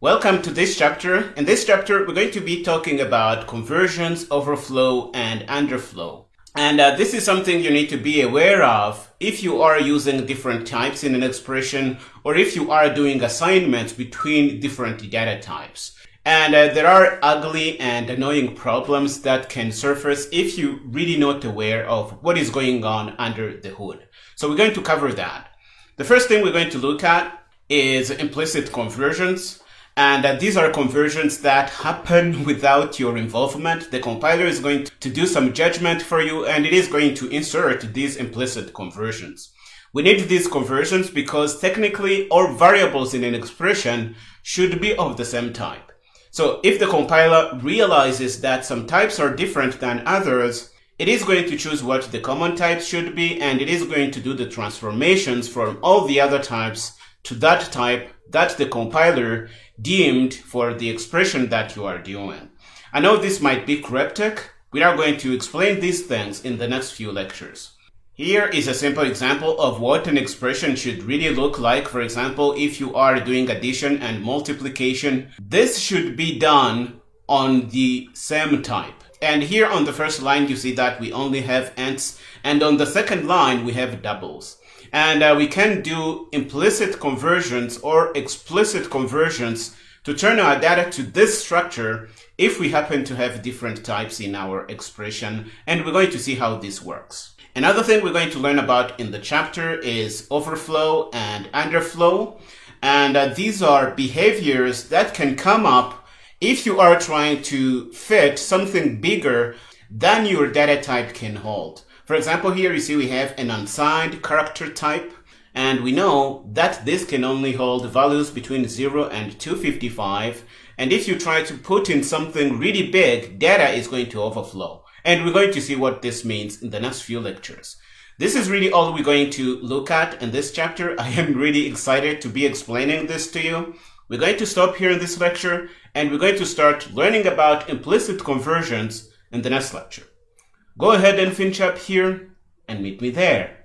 Welcome to this chapter. In this chapter, we're going to be talking about conversions, overflow, and underflow. And this is something you need to be aware of if you are using different types in an expression or if you are doing assignments between different data types. And there are ugly and annoying problems that can surface if you really not aware of what is going on under the hood. So we're going to cover that. The first thing we're going to look at is implicit conversions. And these are conversions that happen without your involvement. The compiler is going to do some judgment for you, and it is going to insert these implicit conversions. We need these conversions because technically all variables in an expression should be of the same type. So if the compiler realizes that some types are different than others, it is going to choose what the common types should be, and it is going to do the transformations from all the other types to that type that the compiler deemed for the expression that you are doing. I know this might be cryptic. We are going to explain these things in the next few lectures. Here is a simple example of what an expression should really look like. For example, if you are doing addition and multiplication, this should be done on the same type. And here on the first line, you see that we only have ints, and on the second line, we have doubles. And we can do implicit conversions or explicit conversions to turn our data to this structure if we happen to have different types in our expression. And we're going to see how this works. Another thing we're going to learn about in the chapter is overflow and underflow. And these are behaviors that can come up if you are trying to fit something bigger than your data type can hold. For example, here you see we have an unsigned character type, and we know that this can only hold values between 0 and 255. And if you try to put in something really big, data is going to overflow. And we're going to see what this means in the next few lectures. This is really all we're going to look at in this chapter. I am really excited to be explaining this to you. We're going to stop here in this lecture, and we're going to start learning about implicit conversions in the next lecture. Go ahead and finish up here and meet me there.